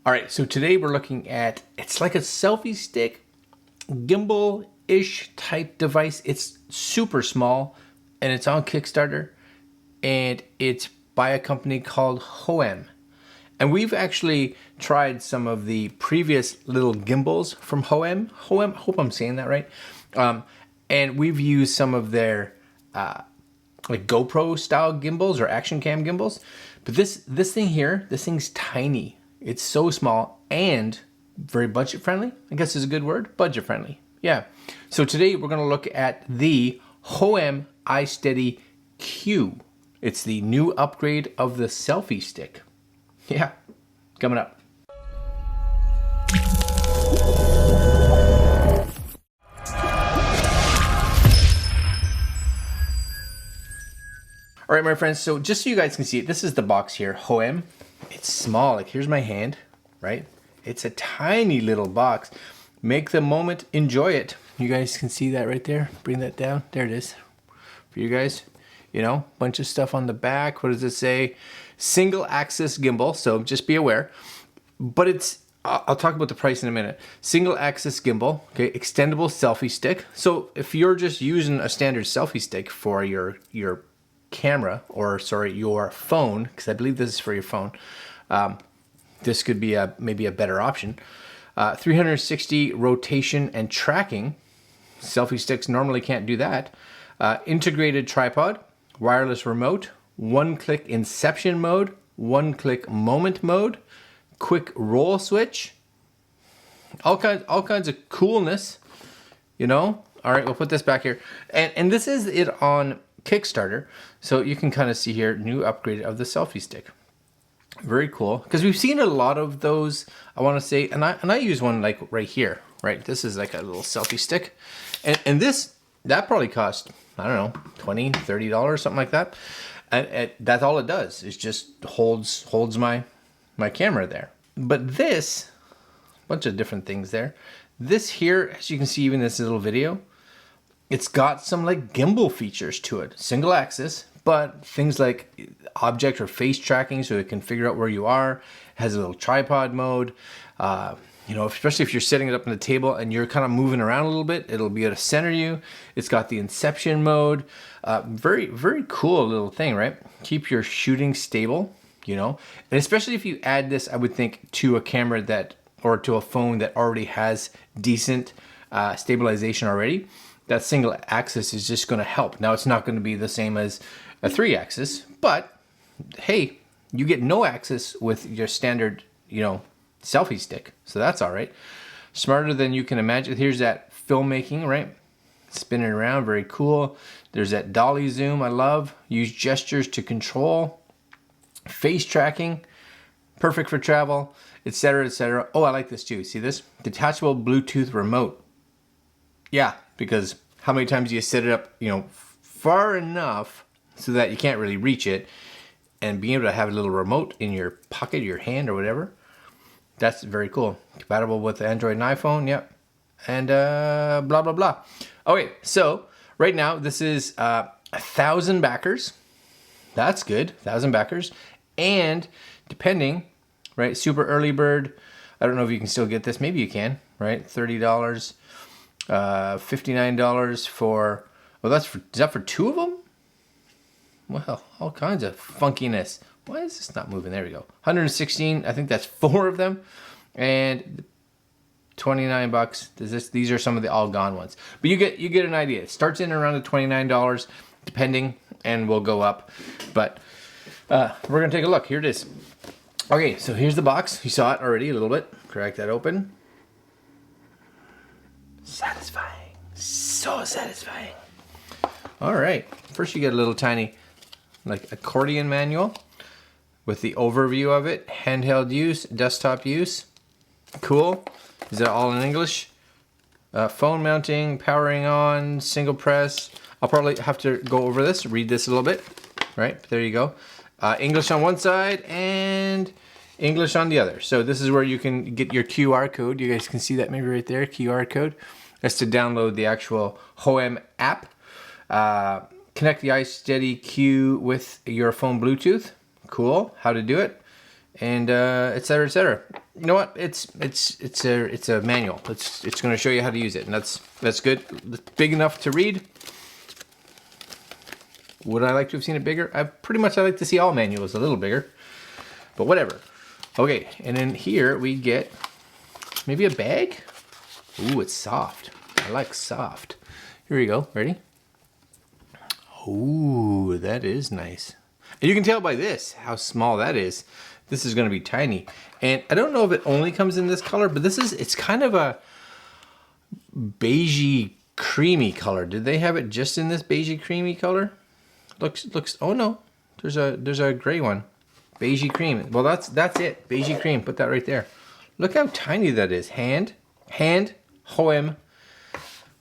All right, so today we're looking at, it's like a selfie stick, gimbal-ish type device. It's super small and it's on Kickstarter and it's by a company called Hohem. And we've actually tried some of the previous little gimbals from Hohem. Hohem, hope I'm saying that right. And we've used some of their like GoPro style gimbals or action cam gimbals. But this thing here, this thing's tiny. It's so small and very budget friendly. I guess is a good word, budget friendly. Yeah. So today we're gonna look at the Hohem iSteady Q. It's the new upgrade of the selfie stick. Yeah, coming up. All right, my friends, so just so you guys can see it, this is the box here, Hohem. It's small, like here's my hand, right? It's a tiny little box. Make the moment, enjoy it. You guys can see that right there. Bring that down, there it is. For you guys, you know, bunch of stuff on the back. What does it say? Single axis gimbal, so just be aware. But it's, I'll talk about the price in a minute. Single axis gimbal, okay, extendable selfie stick. So if you're just using a standard selfie stick for your camera, or sorry, your phone, because I believe this is for your phone, this could be maybe a better option. 360 rotation and tracking. Selfie sticks normally can't do that. Integrated tripod, wireless remote, one-click inception mode, one-click moment mode, quick roll switch, all kinds of coolness, you know. All right, we'll put this back here, and this is it on Kickstarter, so you can kind of see here, new upgrade of the selfie stick. Very cool, because we've seen a lot of those, I want to say, and I use one like right here, right? This is like a little selfie stick, and that probably cost, I don't know, $20, $30, something like that. And that's all it does, is just holds my camera there. But this, bunch of different things there. This here, as you can see, even this little video, it's got some like gimbal features to it. Single axis, but things like object or face tracking, so it can figure out where you are. It has a little tripod mode. You know, especially if you're setting it up on the table and you're kind of moving around a little bit, it'll be able to center you. It's got the inception mode. Very, very cool little thing, right? Keep your shooting stable, you know, and especially if you add this, I would think, to a camera that, or to a phone that already has decent stabilization already. That single axis is just going to help. Now, it's not going to be the same as a 3-axis, but hey, you get no axis with your standard, you know, selfie stick, so that's all right. Smarter than you can imagine. Here's that filmmaking, right? Spinning around, very cool. There's that dolly zoom, I love. Use gestures to control. Face tracking, perfect for travel, etc., etc. Oh, I like this too. See this? Detachable Bluetooth remote. Yeah, because how many times do you set it up, you know, far enough so that you can't really reach it, and being able to have a little remote in your pocket, your hand, or whatever. That's very cool. Compatible with Android and iPhone, yep. And blah, blah, blah. Okay, so right now this is 1,000 backers. That's good, 1,000 backers. And depending, right, super early bird. I don't know if you can still get this. Maybe you can, right? $30, $59 for, well, is that for 2 of them? Well, all kinds of funkiness. Why is this not moving? There we go. 116. I think that's 4 of them, and 29 bucks. These are some of the all gone ones, but you get an idea. It starts in around the $29, depending, and will go up. But we're gonna take a look. Here it is. Okay, so here's the box. You saw it already a little bit. Crack that open. Satisfying. So satisfying. All right. First, you get a little tiny, like, accordion manual with the overview of it, handheld use, desktop use. Cool. Is that all in English? Phone mounting, powering on, single press. I'll probably have to go over this, read this a little bit. Right, there you go. English on one side and English on the other. So this is where you can get your QR code. You guys can see that maybe right there, QR code. That's to download the actual Hohem app. Connect the iSteady Q with your phone Bluetooth. Cool. How to do it. and etc. etc. You know what? It's a manual. It's going to show you how to use it, and that's good. It's big enough to read. Would I like to have seen it bigger? I like to see all manuals a little bigger, but whatever. Okay, and then here we get maybe a bag. Ooh, it's soft. I like soft. Here we go. Ready? Ooh, that is nice. And you can tell by this how small that is. This is going to be tiny. And I don't know if it only comes in this color, but it's kind of a beigey creamy color. Did they have it just in this beigey creamy color? Looks, oh no, there's a gray one. Beigey cream. Well, that's it. Beigey cream. Put that right there. Look how tiny that is. Hand Hohem.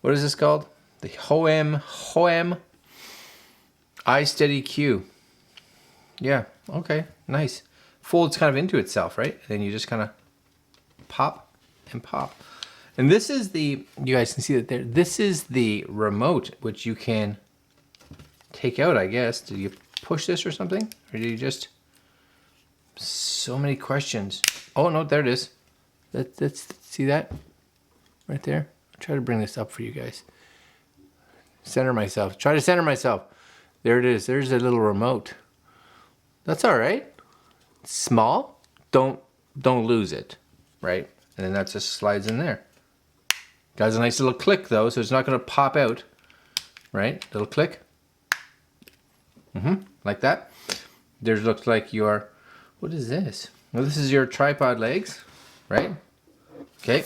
What is this called? The Hohem iSteady Q. Yeah, okay, nice. Folds kind of into itself, right? And then you just kind of pop and pop. And this is you guys can see that there, this is the remote, which you can take out, I guess. Do you push this or something? Or do you just, so many questions. Oh no, there it is. Let's see that? Right there. I'll try to bring this up for you guys. Center myself. Try to center myself. There it is. There's a little remote. That's all right. It's small. Don't lose it, right? And then that just slides in there. Got a nice little click though, so it's not going to pop out, right? Little click. Like that. There's looks like your, what is this? Well, this is your tripod legs, right? Okay.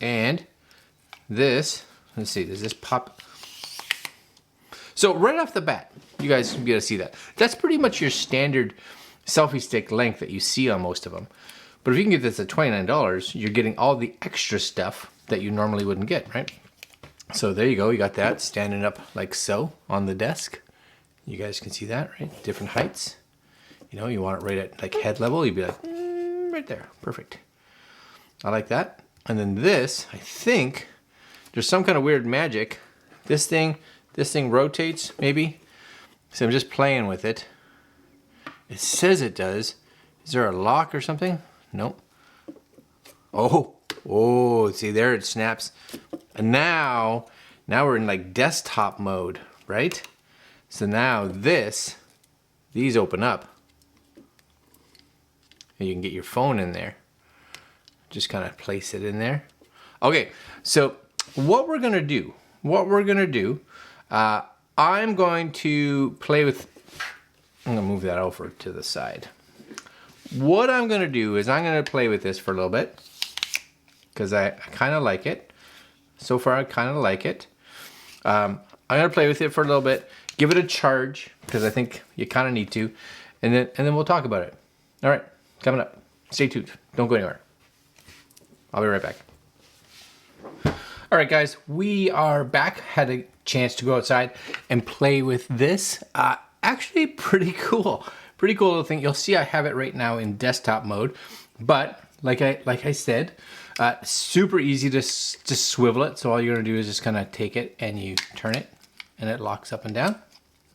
And this, let's see, does this pop? So right off the bat, you guys can be able to see that. That's pretty much your standard selfie stick length that you see on most of them. But if you can get this at $29, you're getting all the extra stuff that you normally wouldn't get, right? So there you go, you got that standing up like so on the desk. You guys can see that, right? Different heights. You know, you want it right at like head level, you'd be like, right there, perfect. I like that. And then this, I think, there's some kind of weird magic. This thing rotates, maybe. So I'm just playing with it. It says it does. Is there a lock or something? Nope. Oh, see there it snaps. And now we're in like desktop mode, right? So now these open up. And you can get your phone in there. Just kind of place it in there. Okay, so what we're gonna do, I'm going to play with, I'm gonna move that over to the side. What I'm gonna do is I'm gonna play with this for a little bit because I kind of like it. So far, I kind of like it. I'm gonna play with it for a little bit, give it a charge because I think you kind of need to, and then we'll talk about it. All right, coming up. Stay tuned. Don't go anywhere. I'll be right back. All right, guys, we are back. Had a chance to go outside and play with this. Actually, pretty cool. Pretty cool little thing. You'll see I have it right now in desktop mode, but like I said, super easy to swivel it. So all you're gonna do is just kind of take it and you turn it, and it locks up and down.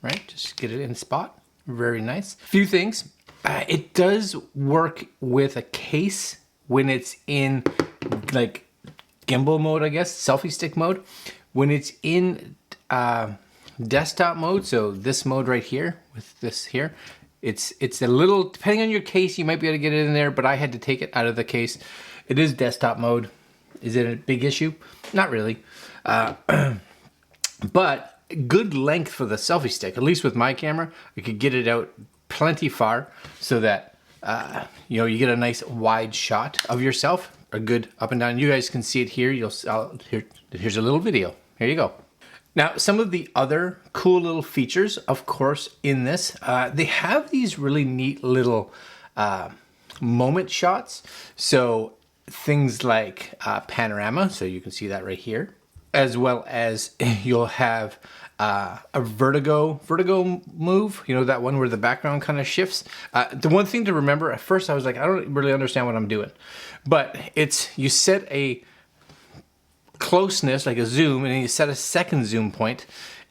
Right? Just get it in spot. Very nice. Few things. It does work with a case when it's in like gimbal mode, I guess, selfie stick mode. When it's in desktop mode, so this mode right here with this here, it's a little, depending on your case, you might be able to get it in there, but I had to take it out of the case. It is desktop mode. Is it a big issue? Not really. But good length for the selfie stick, at least with my camera. I could get it out plenty far so that you know, you get a nice wide shot of yourself, a good up and down. You guys can see it here. Here's a little video. Here you go. Now, some of the other cool little features, of course, in this, they have these really neat little moment shots. So things like panorama, so you can see that right here, as well as you'll have a vertigo move, you know, that one where the background kind of shifts. The one thing to remember, at first I was like, I don't really understand what I'm doing, but it's, you set a closeness, like a zoom, and then you set a second zoom point,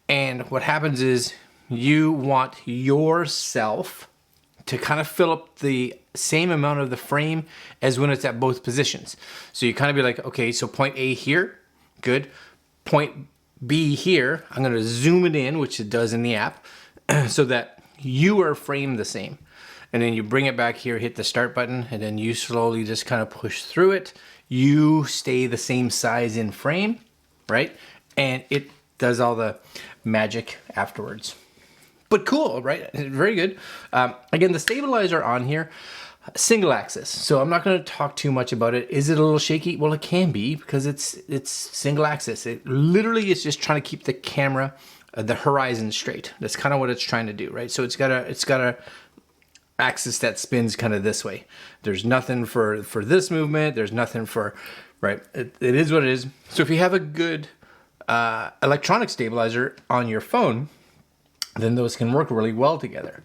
and what happens is you want yourself to kind of fill up the same amount of the frame as when it's at both positions. So you kind of be like, okay, so point A here, good. Point B here, I'm gonna zoom it in, which it does in the app, so that you are framed the same. And then you bring it back here, hit the start button, and then you slowly just kind of push through it. You stay the same size in frame, right? And it does all the magic afterwards. But cool, right? Very good. Again, the stabilizer on here, single axis. So I'm not going to talk too much about it. Is it a little shaky? Well, it can be because it's single axis. It literally is just trying to keep the camera, the horizon straight. That's kind of what it's trying to do, right? So it's got a axis that spins kind of this way. There's nothing for this movement. There's nothing for, right? It is what it is. So if you have a good electronic stabilizer on your phone, then those can work really well together.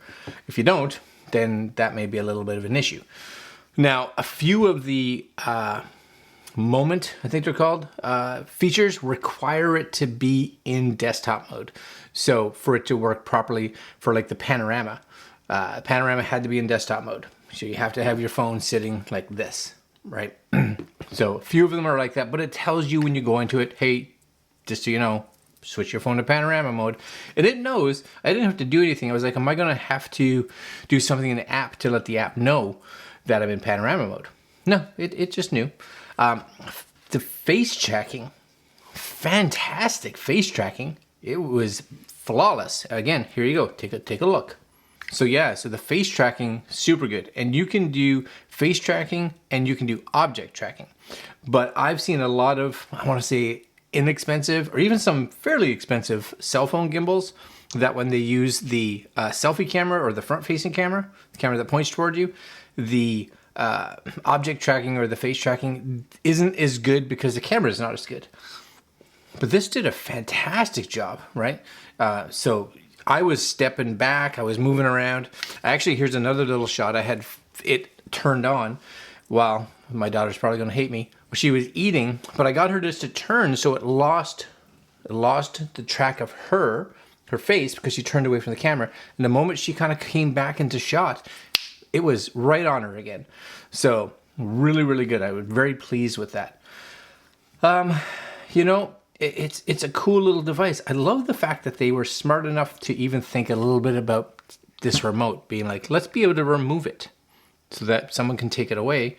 If you don't, then that may be a little bit of an issue. Now, a few of the moment, I think they're called, features require it to be in desktop mode. So for it to work properly for like the panorama, panorama had to be in desktop mode. So you have to have your phone sitting like this, right? So a few of them are like that, but it tells you when you go into it, hey, just so you know, switch your phone to panorama mode. And it knows. I didn't have to do anything. I was like, am I going to have to do something in the app to let the app know that I'm in panorama mode? No, it just knew. The face tracking, fantastic face tracking. It was flawless. Again, here you go. Take a look. So yeah, so the face tracking, super good. And you can do face tracking and you can do object tracking. But I've seen a lot of, I want to say, inexpensive or even some fairly expensive cell phone gimbals that when they use the selfie camera or the front facing camera, the camera that points toward you, the object tracking or the face tracking isn't as good because the camera is not as good. But this did a fantastic job, right? So I was stepping back, I was moving around. Actually, here's another little shot. I had it turned on while my daughter's probably gonna hate me. She was eating, but I got her just to turn so it lost the track of her face because she turned away from the camera. And the moment she kind of came back into shot, it was right on her again. So really, really good. I was very pleased with that. You know, it's a cool little device. I love the fact that they were smart enough to even think a little bit about this remote, being like, let's be able to remove it so that someone can take it away.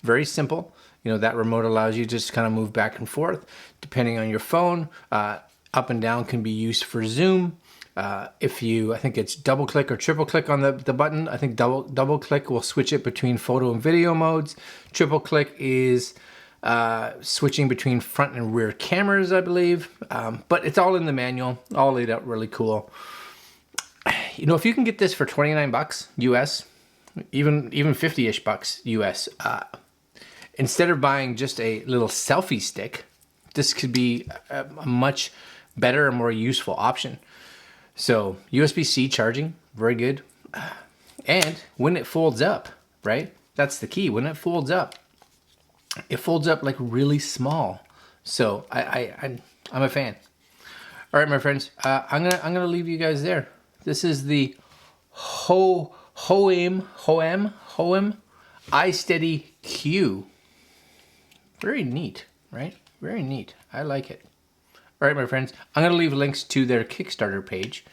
Very simple. You know, that remote allows you to just kind of move back and forth depending on your phone. Up and down can be used for zoom. If you, I think it's double click or triple click on the button. I think double click will switch it between photo and video modes. Triple click is switching between front and rear cameras, I believe. But it's all in the manual, all laid out really cool. You know, if you can get this for 29 bucks US, even 50-ish bucks US, instead of buying just a little selfie stick, this could be a much better and more useful option. So USB-C charging, very good. And when it folds up, right? That's the key. When it folds up like really small. So I'm a fan. All right, my friends, I'm gonna leave you guys there. This is the Hohem iSteady Q. Very neat, right? Very neat. I like it. All right, my friends, I'm going to leave links to their Kickstarter page,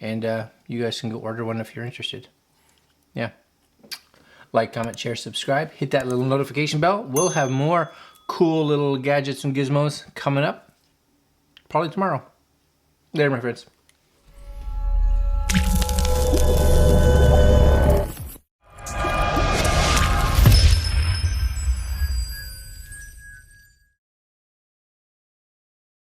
and you guys can go order one if you're interested. Yeah. Like, comment, share, subscribe. Hit that little notification bell. We'll have more cool little gadgets and gizmos coming up probably tomorrow. There, my friends.